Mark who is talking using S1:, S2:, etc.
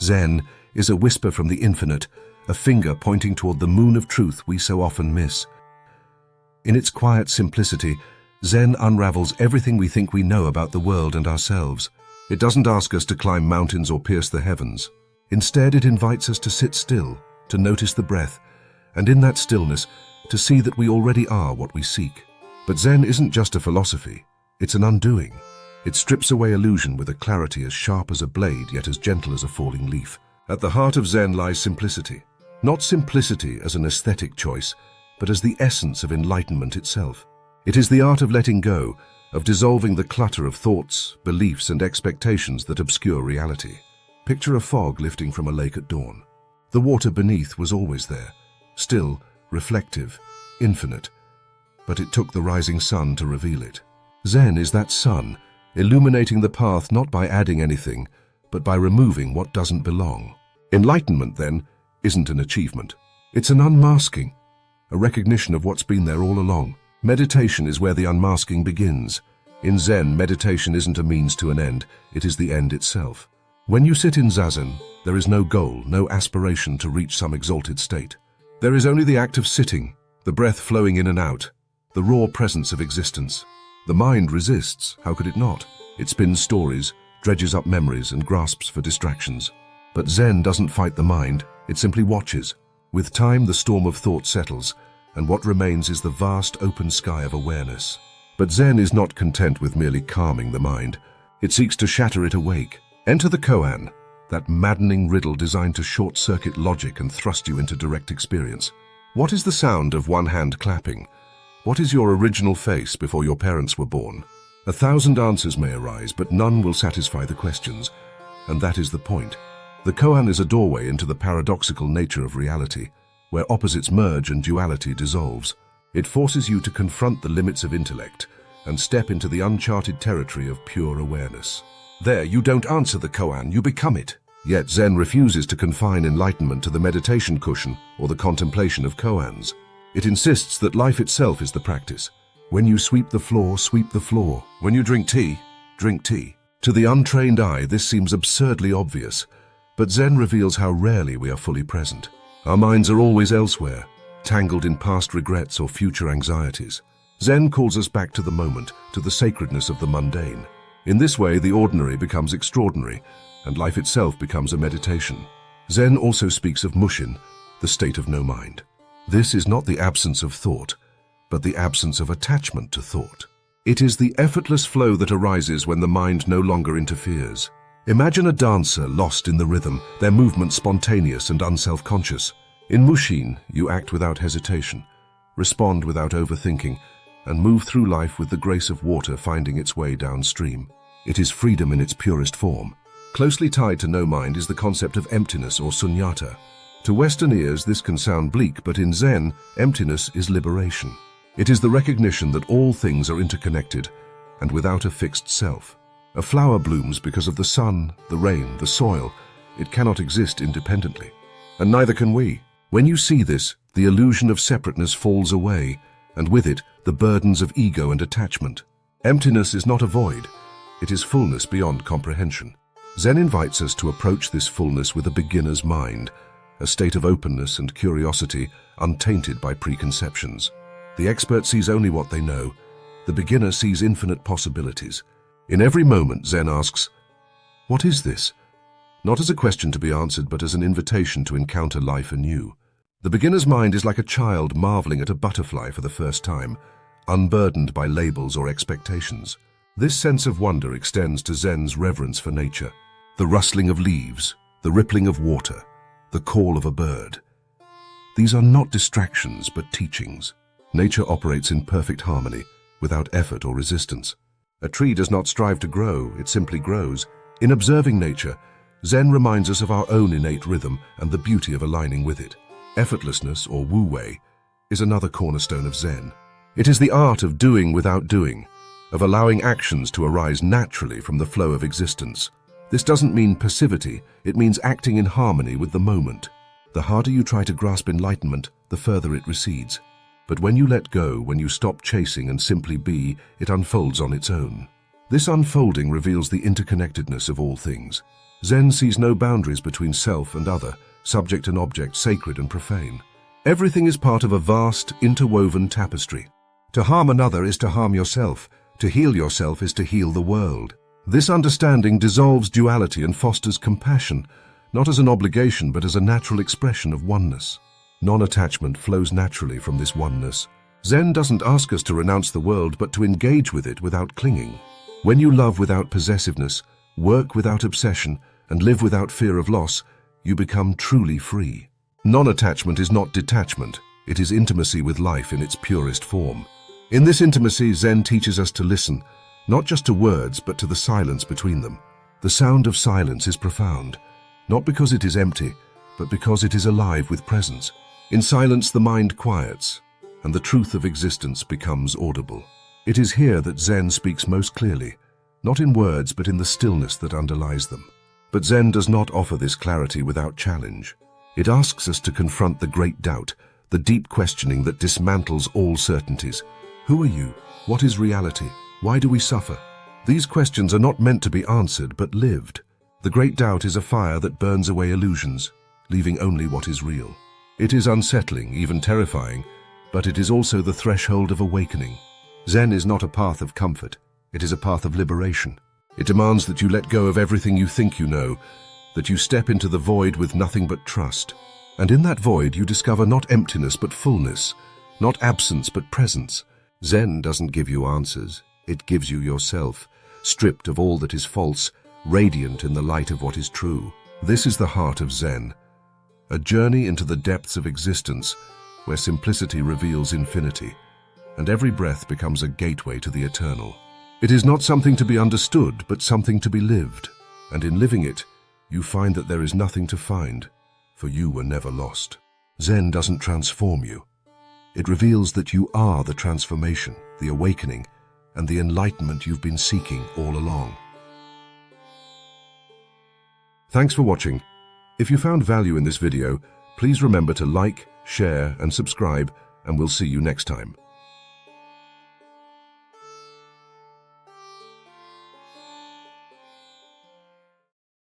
S1: Zen is a whisper from the infinite, a finger pointing toward the moon of truth we so often miss. In its quiet simplicity, Zen unravels everything we think we know about the world and ourselves. It doesn't ask us to climb mountains or pierce the heavens. Instead, it invites us to sit still, to notice the breath, and in that stillness, to see that we already are what we seek. But Zen isn't just a philosophy, it's an undoing. It strips away illusion with a clarity as sharp as a blade, yet as gentle as a falling leaf. At the heart of Zen lies simplicity. Not simplicity as an aesthetic choice, but as the essence of enlightenment itself. It is the art of letting go, of dissolving the clutter of thoughts, beliefs, and expectations that obscure reality. Picture a fog lifting from a lake at dawn. The water beneath was always there, still, reflective, infinite, but it took the rising sun to reveal it. Zen is that sun, illuminating the path not by adding anything, but by removing what doesn't belong. Enlightenment, then, isn't an achievement. It's an unmasking, a recognition of what's been there all along. Meditation is where the unmasking begins. In Zen, meditation isn't a means to an end, it is the end itself. When you sit in zazen, there is no goal, no aspiration to reach some exalted state. There is only the act of sitting, the breath flowing in and out, the raw presence of existence. The mind resists, how could it not? It spins stories, dredges up memories, and grasps for distractions. But Zen doesn't fight the mind, it simply watches. With time, the storm of thought settles, and what remains is the vast open sky of awareness. But Zen is not content with merely calming the mind. It seeks to shatter it awake. Enter the koan, that maddening riddle designed to short-circuit logic and thrust you into direct experience. What is the sound of one hand clapping? What is your original face before your parents were born? 1,000 answers may arise, but none will satisfy the questions. And that is the point. The koan is a doorway into the paradoxical nature of reality, where opposites merge and duality dissolves. It forces you to confront the limits of intellect and step into the uncharted territory of pure awareness. There, you don't answer the koan, you become it. Yet Zen refuses to confine enlightenment to the meditation cushion or the contemplation of koans. It insists that life itself is the practice. When you sweep the floor, sweep the floor. When you drink tea, drink tea. To the untrained eye, this seems absurdly obvious, but Zen reveals how rarely we are fully present. Our minds are always elsewhere, tangled in past regrets or future anxieties. Zen calls us back to the moment, to the sacredness of the mundane. In this way, the ordinary becomes extraordinary, and life itself becomes a meditation. Zen also speaks of mushin, the state of no mind. This is not the absence of thought, but the absence of attachment to thought. It is the effortless flow that arises when the mind no longer interferes. Imagine a dancer lost in the rhythm, their movement spontaneous and unself-conscious. In mushin, you act without hesitation, respond without overthinking, and move through life with the grace of water finding its way downstream. It is freedom in its purest form. Closely tied to no mind is the concept of emptiness or sunyata. To Western ears, this can sound bleak, but in Zen, emptiness is liberation. It is the recognition that all things are interconnected and without a fixed self. A flower blooms because of the sun, the rain, the soil. It cannot exist independently. And neither can we. When you see this, the illusion of separateness falls away, and with it, the burdens of ego and attachment. Emptiness is not a void. It is fullness beyond comprehension. Zen invites us to approach this fullness with a beginner's mind, a state of openness and curiosity untainted by preconceptions. The expert sees only what they know. The beginner sees infinite possibilities. In every moment, Zen asks, "What is this?" Not as a question to be answered, but as an invitation to encounter life anew. The beginner's mind is like a child marveling at a butterfly for the first time, unburdened by labels or expectations. This sense of wonder extends to Zen's reverence for nature. The rustling of leaves, the rippling of water, the call of a bird. These are not distractions, but teachings. Nature operates in perfect harmony, without effort or resistance. A tree does not strive to grow, it simply grows. In observing nature, Zen reminds us of our own innate rhythm and the beauty of aligning with it. Effortlessness, or wu-wei, is another cornerstone of Zen. It is the art of doing without doing, of allowing actions to arise naturally from the flow of existence. This doesn't mean passivity, it means acting in harmony with the moment. The harder you try to grasp enlightenment, the further it recedes. But when you let go, when you stop chasing and simply be, it unfolds on its own. This unfolding reveals the interconnectedness of all things. Zen sees no boundaries between self and other, subject and object, sacred and profane. Everything is part of a vast, interwoven tapestry. To harm another is to harm yourself. To heal yourself is to heal the world. This understanding dissolves duality and fosters compassion, not as an obligation but as a natural expression of oneness. Non-attachment flows naturally from this oneness. Zen doesn't ask us to renounce the world but to engage with it without clinging. When you love without possessiveness, work without obsession, and live without fear of loss, you become truly free. Non-attachment is not detachment. It is intimacy with life in its purest form. In this intimacy, Zen teaches us to listen, not just to words, but to the silence between them. The sound of silence is profound, not because it is empty, but because it is alive with presence. In silence, the mind quiets, and the truth of existence becomes audible. It is here that Zen speaks most clearly, not in words, but in the stillness that underlies them. But Zen does not offer this clarity without challenge. It asks us to confront the great doubt, the deep questioning that dismantles all certainties. Who are you? What is reality? Why do we suffer? These questions are not meant to be answered, but lived. The great doubt is a fire that burns away illusions, leaving only what is real. It is unsettling, even terrifying, but it is also the threshold of awakening. Zen is not a path of comfort. It is a path of liberation. It demands that you let go of everything you think you know, that you step into the void with nothing but trust. And in that void you discover not emptiness but fullness, not absence but presence. Zen doesn't give you answers, it gives you yourself, stripped of all that is false, radiant in the light of what is true. This is the heart of Zen, a journey into the depths of existence where simplicity reveals infinity, and every breath becomes a gateway to the eternal. It is not something to be understood, but something to be lived, and in living it, you find that there is nothing to find, for you were never lost. Zen doesn't transform you. It reveals that you are the transformation, the awakening, and the enlightenment you've been seeking all along. Thanks for watching. If you found value in this video, please remember to like, share, and subscribe, and we'll see you next time.